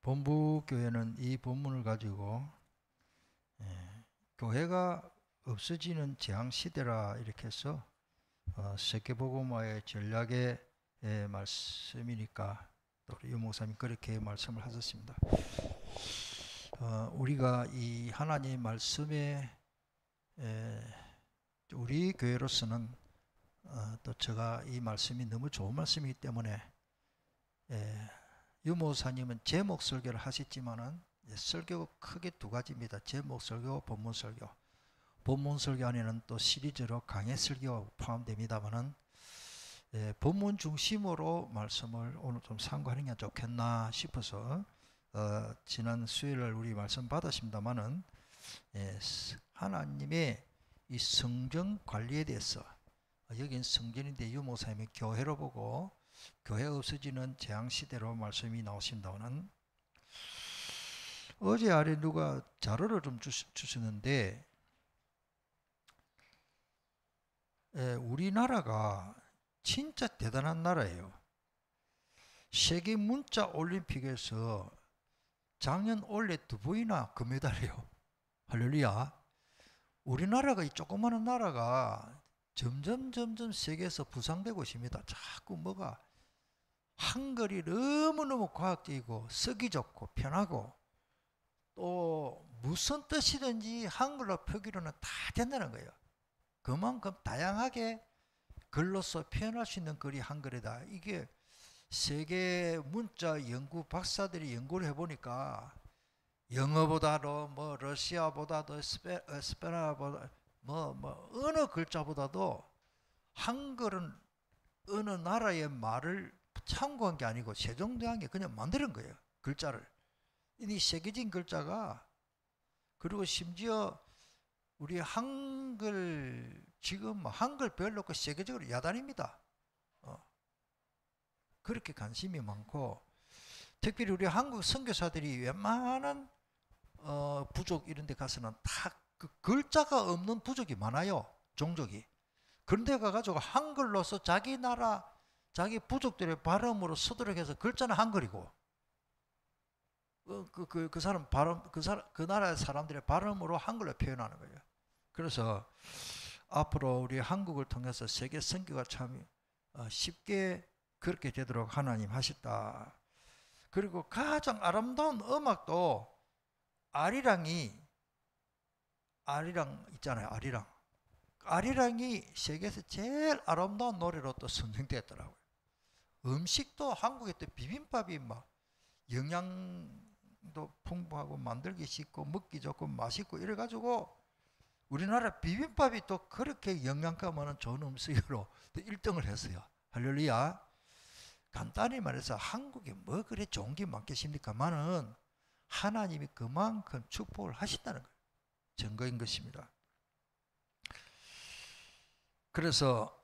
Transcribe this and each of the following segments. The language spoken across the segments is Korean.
본부교회는 이 본문을 가지고 교회가 없어지는 재앙시대라 이렇게 해서 세계복음화의 전략의 말씀이니까 또 유 목사님 그렇게 말씀을 하셨습니다. 우리가 이 하나님의 말씀에 우리 교회로서는 또 제가 이 말씀이 너무 좋은 말씀이기 때문에 유 목사님은 제목 설교를 하셨지만은 설교가 크게 두 가지입니다. 제목 설교, 본문 설교. 본문 설교 안에는 또 시리즈로 강해 설교가 포함됩니다만은 본문 중심으로 말씀을 오늘 좀 상고하는 게 좋겠나 싶어서 지난 수요일 우리 말씀 받았습니다만은 하나님의 이 성전 관리에 대해서 여긴 성전인데 유 목사님이 교회로 보고 교회 없어지는 재앙시대로 말씀이 나오신다는 어제 아래 누가 자료를 좀 주셨는데 우리나라가 진짜 대단한 나라예요. 세계 문자 올림픽에서 작년 올해 2번이나 금메달이에요. 할렐루야. 우리나라가 이 조그마한 나라가 점점 세계에서 부상되고 있습니다. 자꾸 뭐가 한글이 너무너무 과학적이고 쓰기 좋고 편하고 또 무슨 뜻이든지 한글로 표기로는 다 된다는 거예요. 그만큼 다양하게 글로서 표현할 수 있는 글이 한글이다. 이게 세계 문자 연구 박사들이 연구를 해보니까 영어보다도 뭐 러시아보다도 스페인어보다 뭐 어느 글자보다도 한글은 어느 나라의 말을 참고한 게 아니고 세종대왕이 그냥 만드는 거예요. 글자를. 이 세계적인 글자가 그리고 심지어 우리 한글 지금 한글 배우려고 세계적으로 야단입니다. 그렇게 관심이 많고 특별히 우리 한국 선교사들이 웬만한 부족 이런 데 가서는 다 그 글자가 없는 부족이 많아요. 종족이. 그런데 가가지고 한글로서 자기 나라 자기 부족들의 발음으로 쓰도록 해서 글자는 한글이고 그 사람 발음 그 나라의 사람들의 발음으로 한글로 표현하는 거예요. 그래서 앞으로 우리 한국을 통해서 세계 선교가 참 쉽게 그렇게 되도록 하나님 하셨다. 그리고 가장 아름다운 음악도 아리랑 있잖아요. 아리랑이 세계에서 제일 아름다운 노래로 또 선정되었더라고요. 음식도 한국에 또 비빔밥이 막 영양도 풍부하고 만들기 쉽고 먹기 좋고 맛있고 이래가지고 우리나라 비빔밥이 또 그렇게 영양가 많은 좋은 음식으로 또 1등을 했어요. 할렐루야. 간단히 말해서 한국에 뭐 그래 좋은 게 많겠습니까만은 하나님이 그만큼 축복을 하신다는 거예요. 증거인 것입니다. 그래서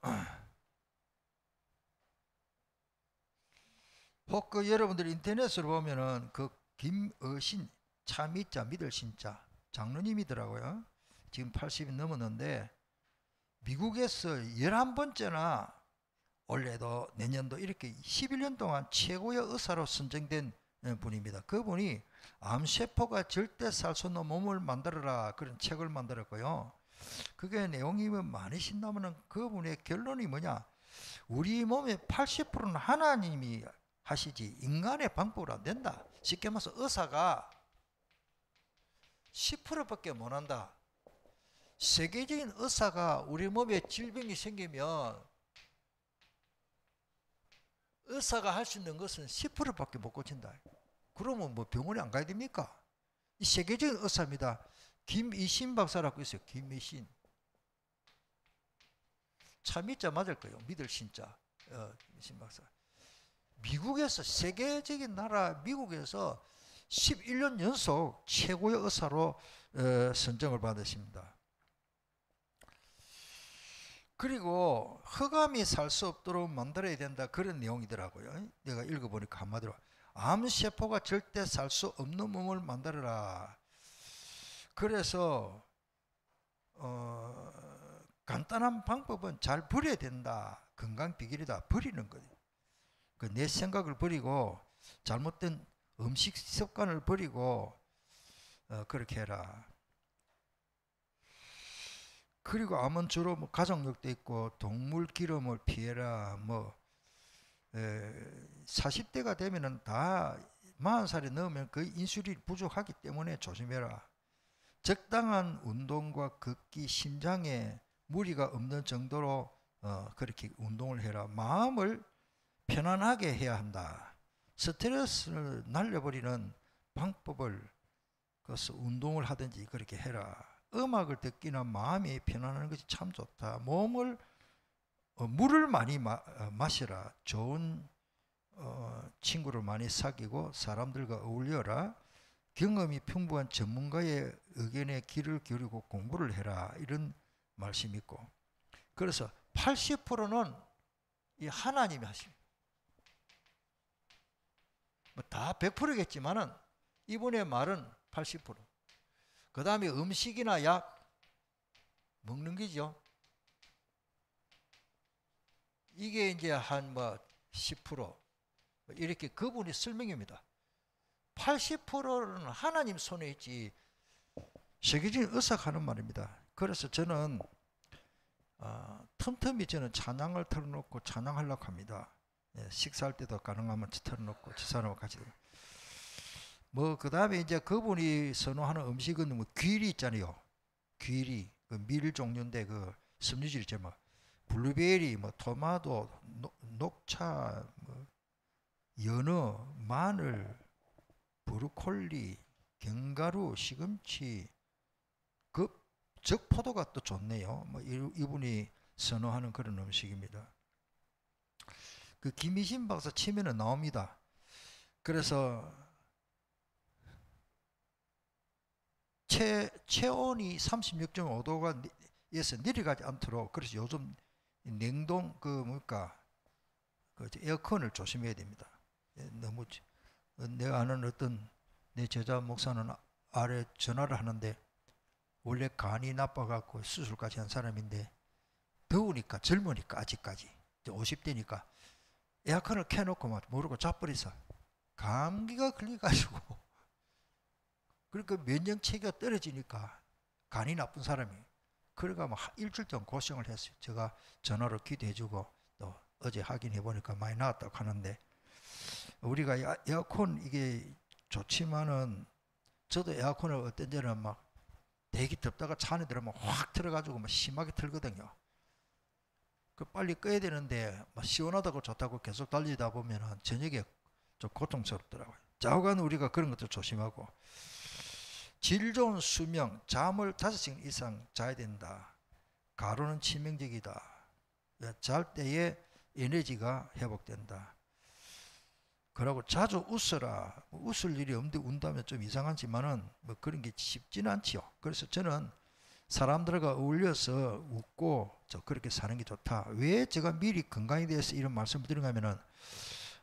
혹 여러분들 인터넷으로 보면은 그 김어신 참이자 믿을 신자 장로님이더라고요. 지금 80이 넘었는데 미국에서 11번째나 올해도 내년도 이렇게 11년 동안 최고의 의사로 선정된 분입니다. 그분이 암세포가 절대 살 수 없는 몸을 만들어라 그런 책을 만들었고요. 그게 내용이 많이 신나면은 그분의 결론이 뭐냐? 우리 몸의 80%는 하나님이 하시지 인간의 방법으로 안 된다. 쉽게 말해서 의사가 10%밖에 못 한다. 세계적인 의사가 우리 몸에 질병이 생기면 의사가 할 수 있는 것은 10%밖에 못 고친다. 그러면 뭐 병원에 안 가야 됩니까? 이 세계적인 의사입니다. 김이신 박사라고 있어요. 김이신. 참이자 맞을 거예요. 믿을 신자. 이신 박사. 미국에서 세계적인 나라 미국에서 11년 연속 최고의 의사로 선정을 받으십니다. 그리고 흑암이 살 수 없도록 만들어야 된다 그런 내용이더라고요. 내가 읽어보니까 한마디로 암세포가 절대 살 수 없는 몸을 만들어라. 그래서 간단한 방법은 잘 버려야 된다. 건강 비결이다. 버리는 거예요. 내 생각을 버리고 잘못된 음식 습관을 버리고 그렇게 해라. 그리고 암은 주로 뭐 가족력도 있고 동물 기름을 피해라. 뭐 40대가 되면은 다 40살이 넘으면 그 인슐린이 부족하기 때문에 조심해라. 적당한 운동과 걷기, 심장에 무리가 없는 정도로 그렇게 운동을 해라. 마음을 편안하게 해야 한다. 스트레스를 날려버리는 방법을 그래서 운동을 하든지 그렇게 해라. 음악을 듣기나 마음이 편안한 것이 참 좋다. 몸을 물을 많이 마시라. 좋은 친구를 많이 사귀고 사람들과 어울려라. 경험이 풍부한 전문가의 의견에 귀를 기울이고 공부를 해라. 이런 말씀이 있고, 그래서 80%는 이 하나님이 하십니다. 뭐 다 100%겠지만은 이분의 말은 80%. 그 다음에 음식이나 약 먹는 거죠. 이게 이제 한 뭐 10% 이렇게 그분이 설명입니다. 80%는 하나님 손에 있지. 세계적인 의사가 하는 말입니다. 그래서 저는 틈틈이 저는 찬양을 틀어놓고 찬양하려고 합니다. 식사할 때도 가능하면 틀어놓고 저 사람과 같이. 뭐 그 다음에 이제 그분이 선호하는 음식은 뭐 귀리 있잖아요. 귀리 그 밀 종류인데 그 섬유질 있죠. 뭐 블루베리, 뭐 토마토, 녹차, 뭐 연어, 마늘, 브로콜리, 견과류, 시금치, 적포도가 또 좋네요. 뭐 이분이 선호하는 그런 음식입니다. 그 김희신 박사 치면은 나옵니다. 그래서 체온이 36.5도가 에서 내려가지 않도록, 그래서 요즘 냉동 그 에어컨을 조심해야 됩니다. 너무 내가 아는 어떤 내 제자 목사는 아래 전화를 하는데 원래 간이 나빠갖고 수술까지 한 사람인데 더우니까 젊으니까 아직까지 50대니까 에어컨을 켜놓고 막 모르고 자버리서 감기가 걸려가지고 그러니까 면역체계가 떨어지니까 간이 나쁜 사람이 그래가 뭐 일주일 동안 고생을 했어요. 제가 전화로 기도해주고 또 어제 확인해보니까 많이 나았다고 하는데, 우리가 에어컨 이게 좋지만은 저도 에어컨을 어떤 때는 막 되게 덥다가 차 안에 들어가면 확 틀어가지고 막 심하게 틀거든요. 그 빨리 꺼야 되는데 막 시원하다고 좋다고 계속 달리다 보면은 저녁에 좀 고통스럽더라고요. 좌우간 우리가 그런 것도 조심하고, 질 좋은 수면, 잠을 5시간 이상 자야 된다. 가로는 치명적이다. 잘 때에 에너지가 회복된다. 그러고 자주 웃어라. 웃을 일이 없는데 운다면 좀 이상하지만은 뭐 그런 게 쉽지는 않지요. 그래서 저는 사람들과 어울려서 웃고 그렇게 사는 게 좋다. 왜 제가 미리 건강에 대해서 이런 말씀을 드리냐면은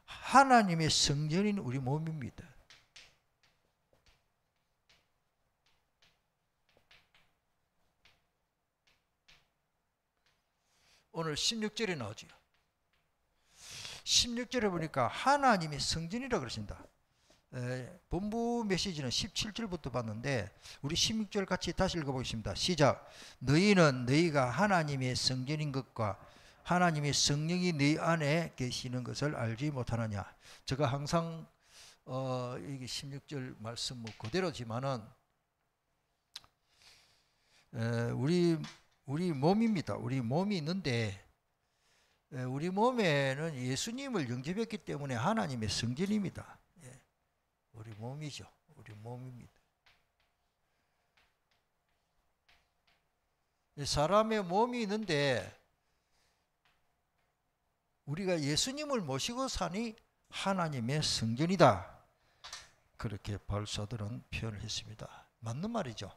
하나님의 성전인 우리 몸입니다. 오늘 16절에 나오죠. 16절에 보니까 하나님이 성전이라고 그러신다. 본부 메시지는 17절부터 봤는데 우리 16절 같이 다시 읽어보겠습니다. 시작. 너희는 너희가 하나님의 성전인 것과 하나님의 성령이 너희 안에 계시는 것을 알지 못하느냐. 제가 항상 이게 16절 말씀 뭐 그대로지만은 우리 몸입니다. 우리 몸이 있는데 우리 몸에는 예수님을 영접했기 때문에 하나님의 성전입니다. 우리 몸이죠. 우리 몸입니다. 사람의 몸이 있는데 우리가 예수님을 모시고 사니 하나님의 성전이다. 그렇게 바울사도는 표현을 했습니다. 맞는 말이죠.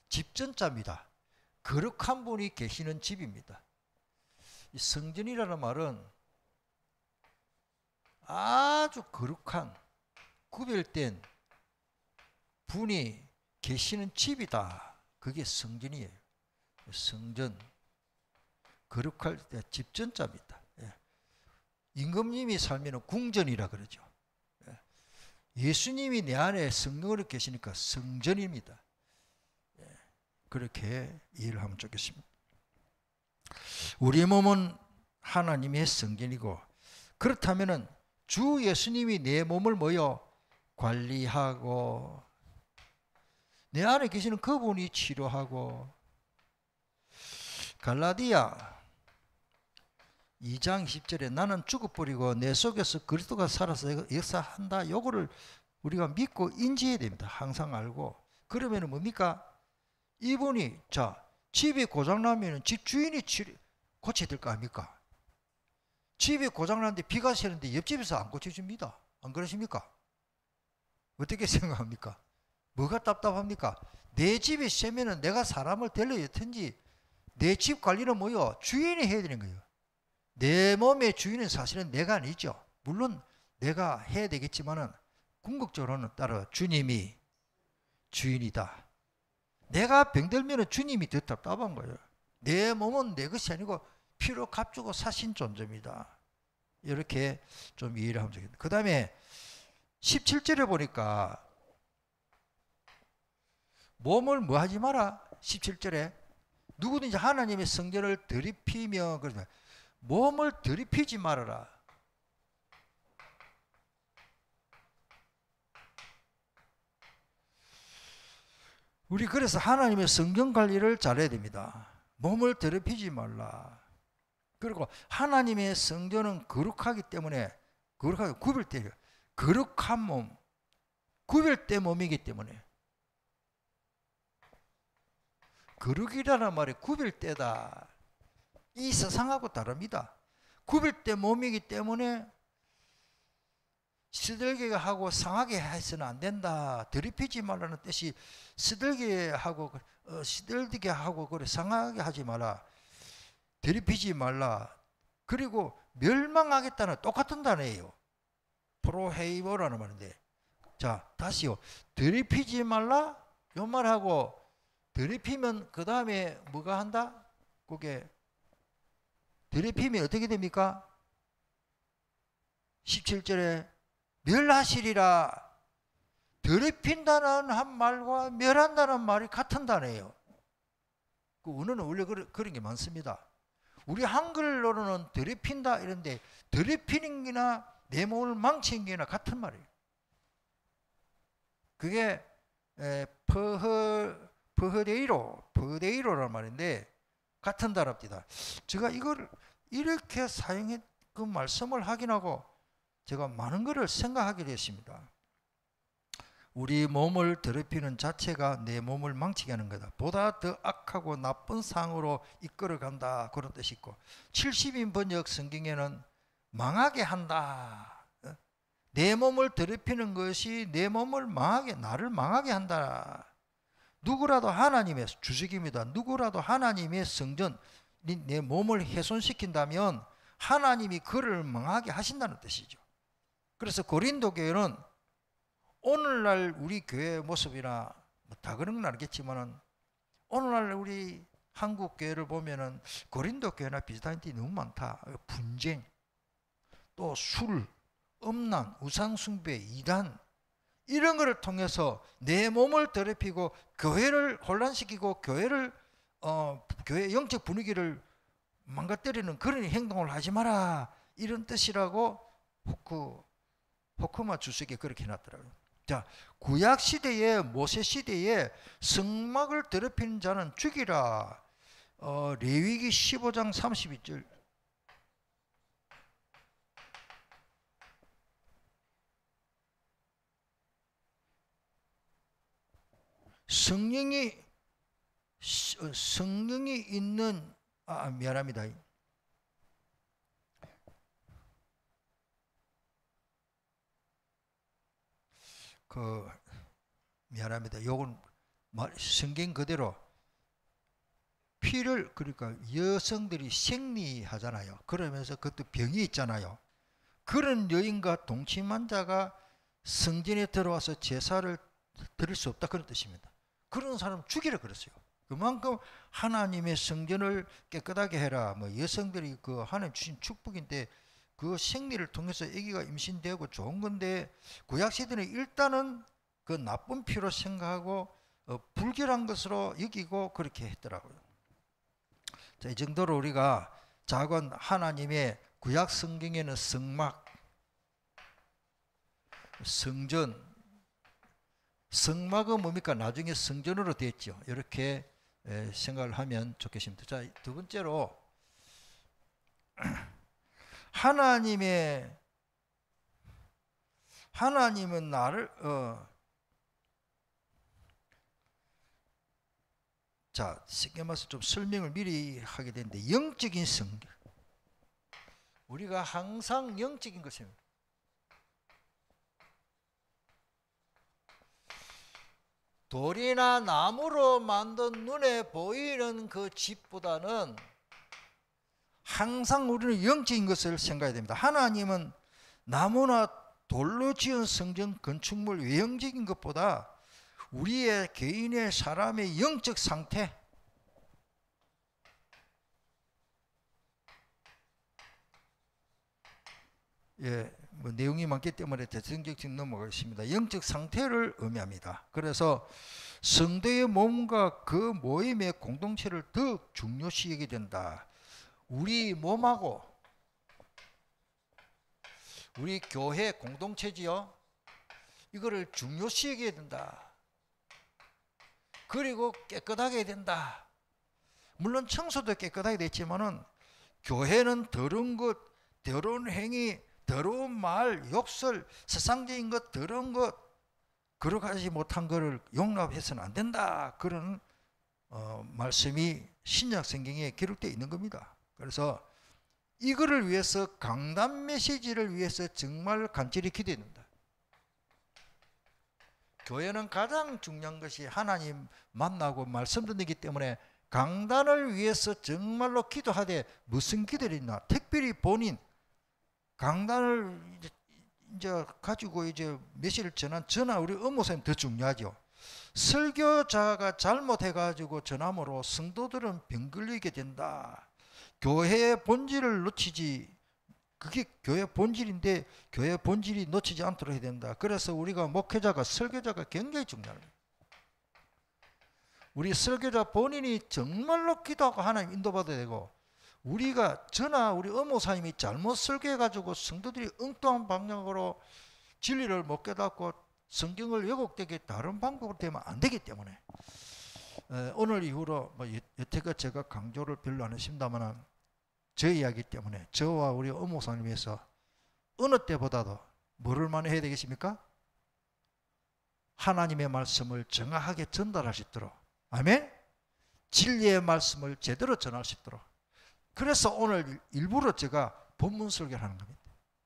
집전자입니다. 거룩한 분이 계시는 집입니다. 이 성전이라는 말은 아주 거룩한 구별된 분이 계시는 집이다. 그게 성전이에요. 성전, 거룩할 때 집전자입니다. 임금님이 살면 궁전이라 그러죠. 예수님이 내 안에 성령으로 계시니까 성전입니다. 그렇게 이해를 하면 좋겠습니다. 우리 몸은 하나님의 성전이고, 그렇다면은 주 예수님이 내 몸을 뭐요? 관리하고, 내 안에 계시는 그분이 치료하고. 갈라디아 2장 10절에 나는 죽어버리고 내 속에서 그리스도가 살아서 역사한다. 요거를 우리가 믿고 인지해야 됩니다. 항상 알고. 그러면 뭡니까? 이분이, 자, 집이 고장나면 집 주인이 고쳐야 될 거 아닙니까? 집이 고장났는데 비가 새는데 옆집에서 안 고쳐줍니다. 안 그러십니까? 어떻게 생각합니까? 뭐가 답답합니까? 내 집이 새면은 내가 사람을 데려야 텐지, 내 집 관리는 뭐요? 주인이 해야 되는 거예요. 내 몸의 주인은 사실은 내가 아니죠. 물론 내가 해야 되겠지만은 궁극적으로는 따로 주님이 주인이다. 내가 병들면 주님이 더 답답한 거예요. 내 몸은 내 것이 아니고 피로 값주고 사신 존재입니다. 이렇게 좀 이해를 하면 좋겠다. 그 다음에 17절에 보니까 몸을 뭐 하지 마라. 17절에 누구든지 하나님의 성전을 더럽히며, 그러면 몸을 더럽히지 말아라. 우리 그래서 하나님의 성전 관리를 잘해야 됩니다. 몸을 더럽히지 말라. 그리고 하나님의 성전은 거룩하기 때문에, 거룩하게 구별돼요. 거룩한 몸, 구별된 몸이기 때문에. 거룩이라는 말이 구별되다. 이 세상하고 다릅니다. 구별된 몸이기 때문에 시들게 하고 상하게 해서는 안 된다. 더럽히지 말라는 뜻이 시들게 하고 그래 상하게 하지 마라. 더럽히지 말라. 그리고 멸망하겠다는 똑같은 단어예요. 프로헤이버라는 말인데, 자 다시요. 더럽히지 말라. 요 말하고 더럽히면 그 다음에 뭐가 한다? 그게 더럽히면 어떻게 됩니까? 17절에 멸하시리라. 더럽힌다는 한 말과 멸한다는 말이 같은 단어예요. 그 언어는 원래 그런 게 많습니다. 우리 한글로는 더럽힌다 이런데 더럽히는 게나 내 몸을 망치는 게나 같은 말이에요. 그게 퍼데이로라는 말인데 같은 단어입니다. 제가 이걸 이렇게 사용해 그 말씀을 확인하고 제가 많은 것을 생각하게 됐습니다. 우리 몸을 더럽히는 자체가 내 몸을 망치게 하는 거다. 보다 더 악하고 나쁜 상으로 이끌어간다. 그런 뜻이 있고, 70인 번역 성경에는 망하게 한다. 내 몸을 더럽히는 것이 내 몸을 망하게, 나를 망하게 한다. 누구라도 하나님의 주식입니다. 누구라도 하나님의 성전, 내 몸을 훼손시킨다면 하나님이 그를 망하게 하신다는 뜻이죠. 그래서 고린도 교회는 오늘날 우리 교회 모습이나 뭐 다 그런 건 알겠지만은 오늘날 우리 한국 교회를 보면은 고린도 교회나 비슷한 게 너무 많다. 분쟁, 또 술, 음란, 우상숭배, 이단, 이런 것을 통해서 내 몸을 더럽히고 교회를 혼란시키고 교회의 영적 분위기를 망가뜨리는 그런 행동을 하지 마라. 이런 뜻이라고 호크마 주석이 그렇게 해놨더라고요. 자, 구약 시대에, 모세 시대에 성막을 더럽히는 자는 죽이라. 레위기 15장 32절. 성령이 있는, 미안합니다. 미안합니다. 요건 성경 그대로 피를, 그러니까 여성들이 생리하잖아요. 그러면서 그것도 병이 있잖아요. 그런 여인과 동침한 자가 성전에 들어와서 제사를 드릴 수 없다, 그런 뜻입니다. 그런 사람 죽이라 그랬어요. 그만큼 하나님의 성전을 깨끗하게 해라. 뭐 여성들이 그 하나님 주신 축복인데 그 생리를 통해서 아기가 임신되고 좋은 건데 구약 시대는 일단은 그 나쁜 피로 생각하고 불결한 것으로 여기고 그렇게 했더라고요. 자, 이 정도로 우리가 작은 하나님의 구약 성경에는 성막, 성전, 성막은 뭡니까? 나중에 성전으로 됐죠. 이렇게 생각을 하면 좋겠습니다. 자, 두 번째로 하나님은 나를 자, 쉽게 말해서 좀 설명을 미리 하게 되는데 영적인 성경. 우리가 항상 영적인 것입니다. 돌이나 나무로 만든 눈에 보이는 그 집보다는 항상 우리는 영적인 것을 생각해야 됩니다. 하나님은 나무나 돌로 지은 성전 건축물 외형적인 것보다 우리의 개인의 사람의 영적 상태, 뭐 내용이 많기 때문에 대승적으로 넘어가겠습니다. 영적 상태를 의미합니다. 그래서 성도의 몸과 그 모임의 공동체를 더 중요시 여기게 된다. 우리 몸하고 우리 교회 공동체지요. 이거를 중요시 여기게 된다. 그리고 깨끗하게 해야 된다. 물론 청소도 깨끗하게 됐지만은 교회는 더러운 것, 더러운 행위, 더러운 말, 욕설, 세상적인 것, 더러운 것, 거룩하지 못한 것을 용납해서는 안 된다. 그런 말씀이 신약 성경에 기록되어 있는 겁니다. 그래서 이거를 위해서 강단 메시지를 위해서 정말 간절히 기도했습니다. 교회는 가장 중요한 것이 하나님 만나고 말씀 듣기 때문에 강단을 위해서 정말로 기도하되 무슨 기도를 했나? 특별히 본인 강단을 이제 가지고 이제 메시지를 전한 우리 업무사님 더 중요하죠. 설교자가 잘못해가지고 전함으로 성도들은 병 걸리게 된다. 교회의 본질을 놓치지, 그게 교회 본질인데 교회 본질이 놓치지 않도록 해야 된다. 그래서 우리가 목회자가 설교자가 굉장히 중요합니다. 우리 설교자 본인이 정말로 기도하고 하나님 인도받아야 되고, 우리가 저나 우리 어모사님이 잘못 설교해가지고 성도들이 엉뚱한 방향으로 진리를 못 깨닫고 성경을 왜곡되게 다른 방법으로 되면 안 되기 때문에 오늘 이후로 뭐 여태껏 제가 강조를 별로 안 했습니다만 저 이야기 때문에 저와 우리 어모사님 위해서 어느 때보다도 뭐를 많이 해야 되겠습니까? 하나님의 말씀을 정확하게 전달할 수 있도록, 아멘? 진리의 말씀을 제대로 전할 수 있도록. 그래서 오늘 일부러 제가 본문 설교를 하는 겁니다.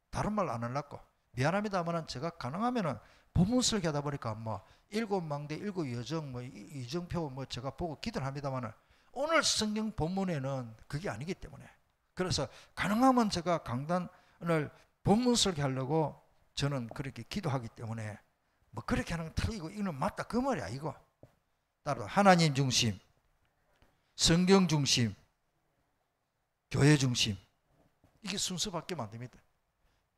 다른 말 안 하려고. 미안합니다만 제가 가능하면은 본문 설교하다 보니까 뭐 일곱 망대, 일곱 여정, 뭐 이정표 뭐 제가 보고 기도를 합니다만 오늘 성경 본문에는 그게 아니기 때문에, 그래서 가능하면 제가 강단을 본문 설교하려고 저는 그렇게 기도하기 때문에 뭐 그렇게 하는 건 틀리고 이거는 맞다 그 말이야. 이거 따로 하나님 중심, 성경 중심, 교회 중심, 이게 순서밖에 안 됩니다.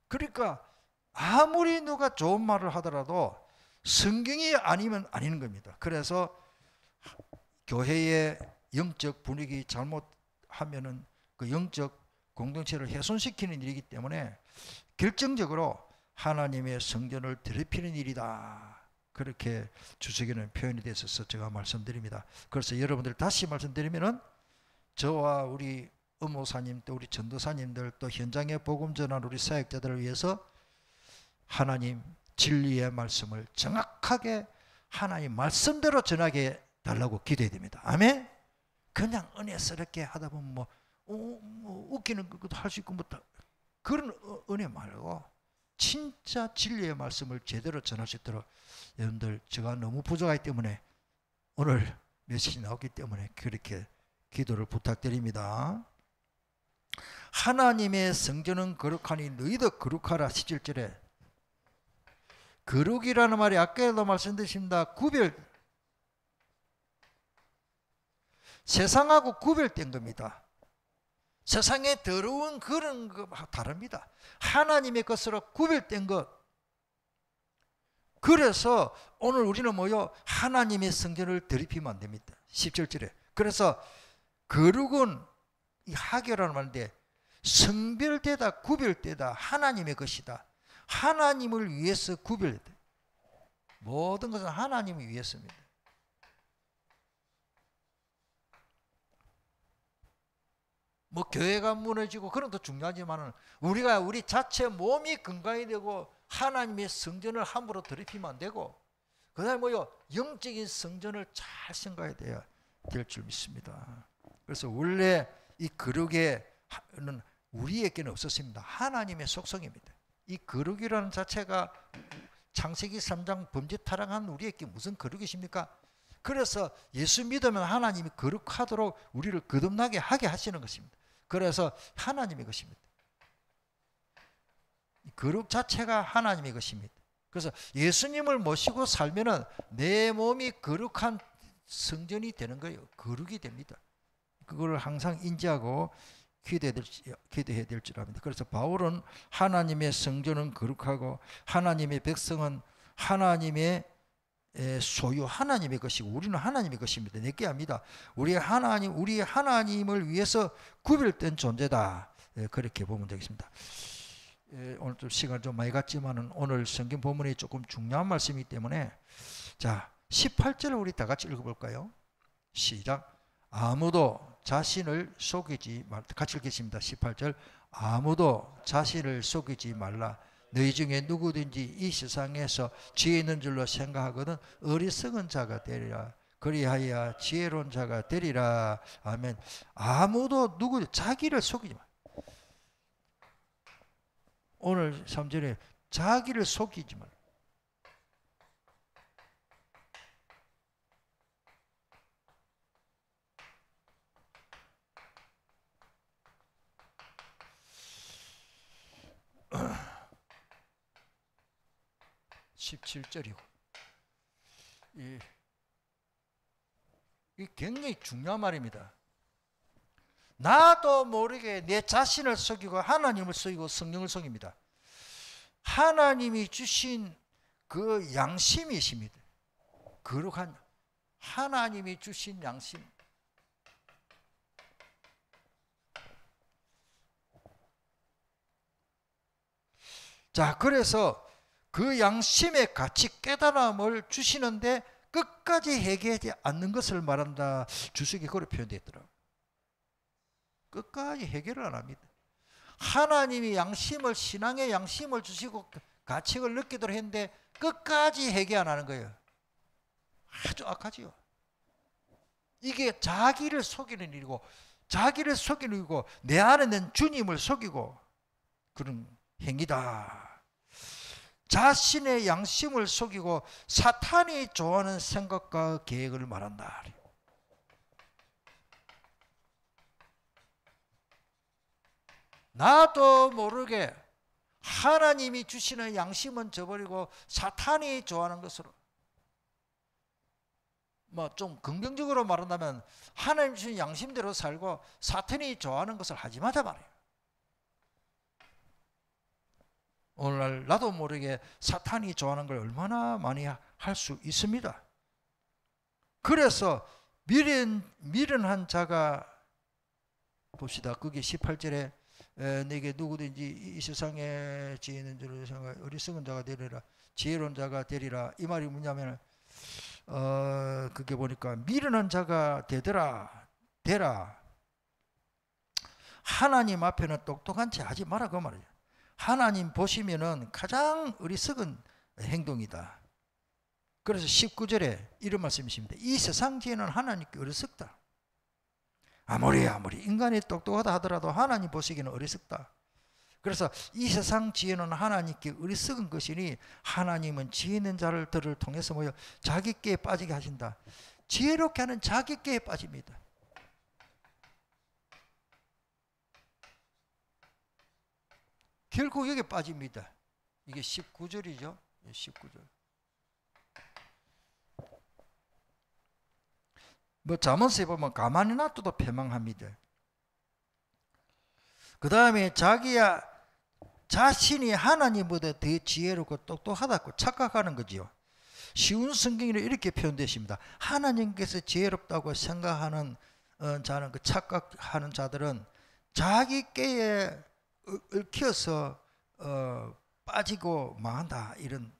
그러니까 아무리 누가 좋은 말을 하더라도 성경이 아니면 아닌 겁니다. 그래서 교회의 영적 분위기 잘못하면은 그 영적 공동체를 훼손시키는 일이기 때문에 결정적으로 하나님의 성전을 더럽히는 일이다. 그렇게 주석에는 표현이 됐어서 제가 말씀드립니다. 그래서 여러분들 다시 말씀드리면은 저와 우리 의무사님 또 우리 전도사님들 또 현장에 복음 전하는 우리 사역자들을 위해서 하나님 진리의 말씀을 정확하게 하나님 말씀대로 전하게 달라고 기도해야 됩니다. 아멘? 그냥 은혜스럽게 하다 보면 뭐 웃기는 것도 할 수 있고 뭐 그런 은혜 말고 진짜 진리의 말씀을 제대로 전할 수 있도록 여러분들 제가 너무 부족하기 때문에 오늘 메시지 나왔기 때문에 그렇게 기도를 부탁드립니다. 하나님의 성전은 거룩하니 너희도 거룩하라. 17절에 거룩이라는 말이 아까도 말씀드렸습니다. 세상하고 구별된 겁니다. 세상에 더러운 그런 것과 다릅니다. 하나님의 것으로 구별된 것. 그래서 오늘 우리는 뭐요? 하나님의 성전을 더럽히면 안 됩니다. 17절에. 그래서 거룩은 이 하교라는 말인데 성별되다 구별되다 하나님의 것이다. 하나님을 위해서 구별돼. 모든 것은 하나님을 위해서입니다. 뭐 교회가 무너지고 그런 것도 중요하지만 우리가 우리 자체 몸이 건강이 되고 하나님의 성전을 함부로 더럽히면 안 되고 그다음에 뭐요? 영적인 성전을 잘 생각해야 돼야 될 줄 믿습니다. 그래서 원래 이 거룩에는 우리에게는 없었습니다. 하나님의 속성입니다. 이 거룩이라는 자체가 창세기 3장 범죄 타락한 우리에게 무슨 거룩이십니까? 그래서 예수 믿으면 하나님이 거룩하도록 우리를 거듭나게 하게 하시는 것입니다. 그래서 하나님의 것입니다. 거룩 자체가 하나님의 것입니다. 그래서 예수님을 모시고 살면은 내 몸이 거룩한 성전이 되는 거예요. 거룩이 됩니다. 그걸 항상 인지하고 기도해야 될 줄 압니다. 그래서 바울은 하나님의 성전은 거룩하고 하나님의 백성은 하나님의 소유 하나님의 것이고 우리는 하나님의 것입니다. 내게 합니다. 우리 하나님을 위해서 구별된 존재다. 그렇게 보면 되겠습니다. 오늘 좀 시간 좀 많이 갔지만은 오늘 성경 본문이 조금 중요한 말씀이기 때문에 자 18절을 우리 다 같이 읽어볼까요? 시작. 아무도 자신을 속이지 말라. 같이 읽겠습니다. 18절. 아무도 자신을 속이지 말라. 너희 중에 누구든지 이 세상에서 지혜 있는 줄로 생각하거든 어리석은 자가 되리라. 그리하여 지혜로운 자가 되리라. 아멘. 아무도 자기를 속이지 마. 오늘 3절에 자기를 속이지 마. 17절이고 이 굉장히 중요한 말입니다. 나도 모르게 내 자신을 속이고 하나님을 속이고 성령을 속입니다. 하나님이 주신 그 양심이십니다. 거룩한 하나님이 주신 양심. 자, 그래서 그 양심의 가치 깨달음을 주시는데 끝까지 회개하지 않는 것을 말한다. 주석이 그렇게 표현되어 있더라고요. 끝까지 해결을 안 합니다. 하나님이 양심을 신앙의 양심을 주시고 가책을 느끼도록 했는데 끝까지 회개 안 하는 거예요. 아주 악하지요. 이게 자기를 속이는 일이고 자기를 속이는 일이고 내 안에 있는 주님을 속이고 그런 행위다. 자신의 양심을 속이고 사탄이 좋아하는 생각과 계획을 말한다. 나도 모르게 하나님이 주시는 양심은 저버리고 사탄이 좋아하는 것으로 뭐 좀 긍정적으로 말한다면 하나님 주신 양심대로 살고 사탄이 좋아하는 것을 하지 마자 말이에요. 오늘날 나도 모르게 사탄이 좋아하는 걸 얼마나 많이 할 수 있습니다. 그래서 미련한 자가 봅시다. 그게 18절에 내게 누구든지 이 세상에 지혜 있는 줄을 생각하여 어리석은 자가 되리라. 지혜로운 자가 되리라. 이 말이 뭐냐면 그게 보니까 미련한 자가 되라. 하나님 앞에는 똑똑한 채 하지 마라 그 말이에요. 하나님 보시면은 가장 어리석은 행동이다. 그래서 19절에 이런 말씀이십니다. 이 세상 지혜는 하나님께 어리석다. 아무리 인간이 똑똑하다 하더라도 하나님 보시기에는 어리석다. 그래서 이 세상 지혜는 하나님께 어리석은 것이니 하나님은 지혜 있는 자들을 통해서 뭐요? 자기께에 빠지게 하신다. 지혜롭게 하는 자기께에 빠집니다. 결국 여기 빠집니다. 이게 19절이죠. 19절. 뭐 잠언서에 보면 가만히 놔둬도 패망합니다. 그 다음에 자기야 자신이 하나님보다 더 지혜롭고 똑똑하다고 착각하는 거지요. 쉬운 성경에는 이렇게 표현되십니다. 하나님께서 지혜롭다고 생각하는 자는, 그 착각하는 자들은 자기 깨에 얽혀서 빠지고 망한다, 이런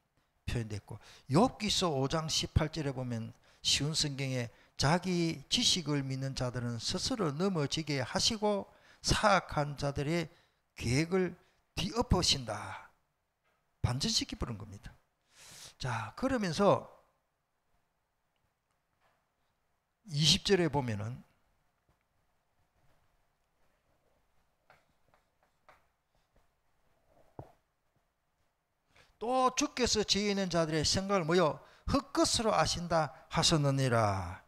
표현됐고, 욥기서 5장 18절에 보면 쉬운 성경에 자기 지식을 믿는 자들은 스스로 넘어지게 하시고 사악한 자들의 계획을 뒤엎으신다, 반전시키 부른 겁니다. 자, 그러면서 20절에 보면은 또 주께서 지혜 있는 자들의 생각을 모여 헛것으로 아신다 하셨느니라.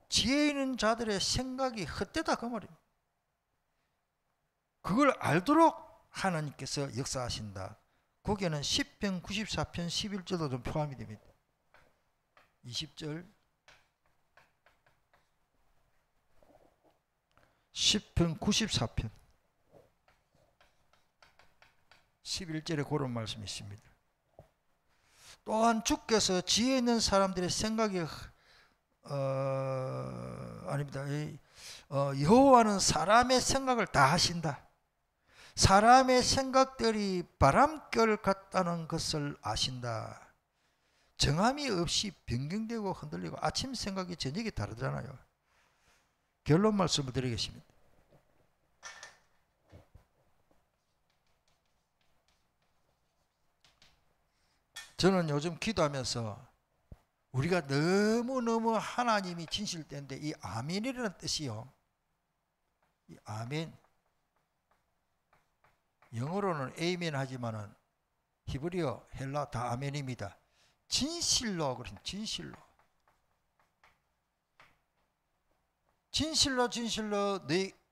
지혜 있는 자들의 생각이 헛되다, 그 말입니다. 그걸 알도록 하나님께서 역사하신다. 거기에는 10편 94편 11절도 좀 포함이 됩니다. 20절 10편 94편 11절에 그런 말씀이 있습니다. 또한 주께서 지혜 있는 사람들의 생각이 아닙니다. 여호와는 사람의 생각을 다 하신다. 사람의 생각들이 바람결 같다는 것을 아신다. 정함이 없이 변경되고 흔들리고 아침 생각이 저녁이 다르잖아요. 결론 말씀을 드리겠습니다. 저는 요즘 기도하면서 우리가 너무너무 하나님이 진실된데, 이 아멘이라는 뜻이요, 이 아멘, 영어로는 에이멘 하지만은 히브리어, 헬라 다 아멘입니다. 진실로, 그런 진실로, 진실로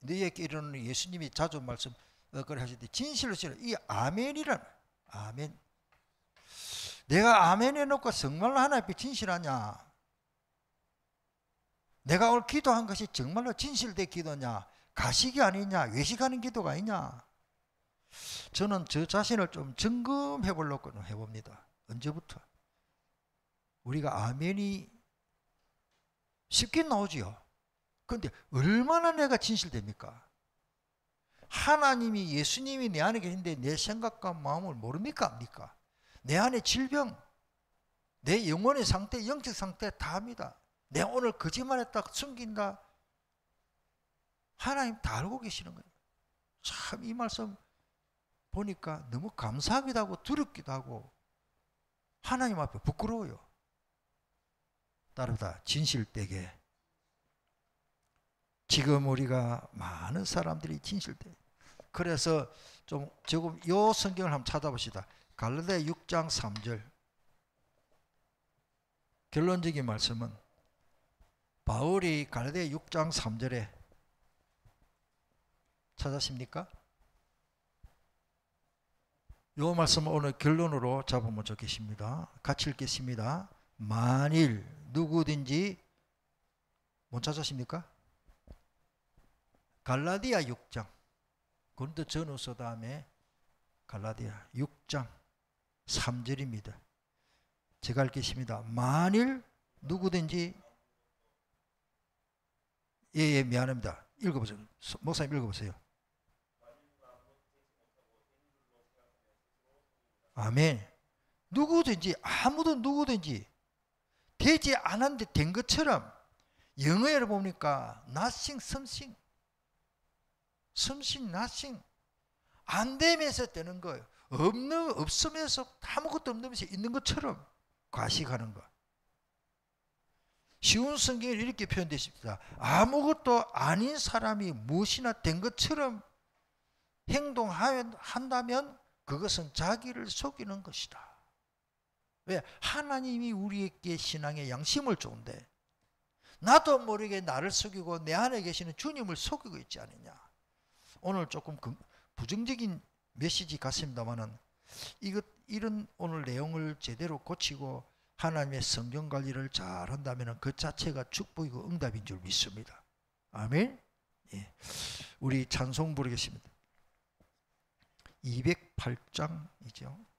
너희에게 이르는 예수님이 자주 말씀 그래 하실 때 진실로 이 아멘이라는, 아멘. 내가 아멘 해놓고 정말로 하나님 앞에 진실하냐? 내가 오늘 기도한 것이 정말로 진실된 기도냐? 가식이 아니냐? 외식하는 기도가 아니냐? 저는 저 자신을 좀 점검해 보려고 해봅니다. 언제부터? 우리가 아멘이 쉽게 나오지요. 그런데 얼마나 내가 진실됩니까? 하나님이, 예수님이 내 안에 계신데 내 생각과 마음을 모릅니까? 압니까? 내 안에 질병, 내 영혼의 상태, 영적 상태 다 압니다. 내가 오늘 거짓말했다, 숨긴다, 하나님 다 알고 계시는 거예요. 참 이 말씀 보니까 너무 감사하기도 하고 두렵기도 하고 하나님 앞에 부끄러워요. 따르다 진실되게. 지금 우리가 많은 사람들이 진실돼. 그래서 좀 조금 요 성경을 한번 찾아봅시다. 갈라디아 6장 3절. 결론적인 말씀은 바울이 갈라디아 6장 3절에 찾았습니까? 요 말씀을 오늘 결론으로 잡으면 좋겠습니다. 같이 읽겠습니다. 만일 누구든지 못 찾았습니까? 갈라디아 6장, 고린도 전후서 다음에 갈라디아 6장 3절입니다. 제가 읽겠습니다. 만일 누구든지, 예, 미안합니다. 읽어보세요. 목사님 읽어보세요. 아멘. 누구든지, 아무도 누구든지 되지 않았는데 된 것처럼, 영어를 보니까 nothing, something, nothing, 안 되면서 되는 거예요. 없으면서, 아무것도 없으면서 있는 것처럼 과식하는 거. 쉬운 성경에 이렇게 표현되어 있습니다. 아무것도 아닌 사람이 무엇이나 된 것처럼 행동한다면 그것은 자기를 속이는 것이다. 왜? 하나님이 우리에게 신앙의 양심을 주는데 나도 모르게 나를 속이고 내 안에 계시는 주님을 속이고 있지 않느냐. 오늘 조금 부정적인 메시지 같습니다만은 이런 오늘 내용을 제대로 고치고 하나님의 성경 관리를 잘 한다면 그 자체가 축복이고 응답인 줄 믿습니다. 아멘. 예. 우리 찬송 부르겠습니다. 208장이죠.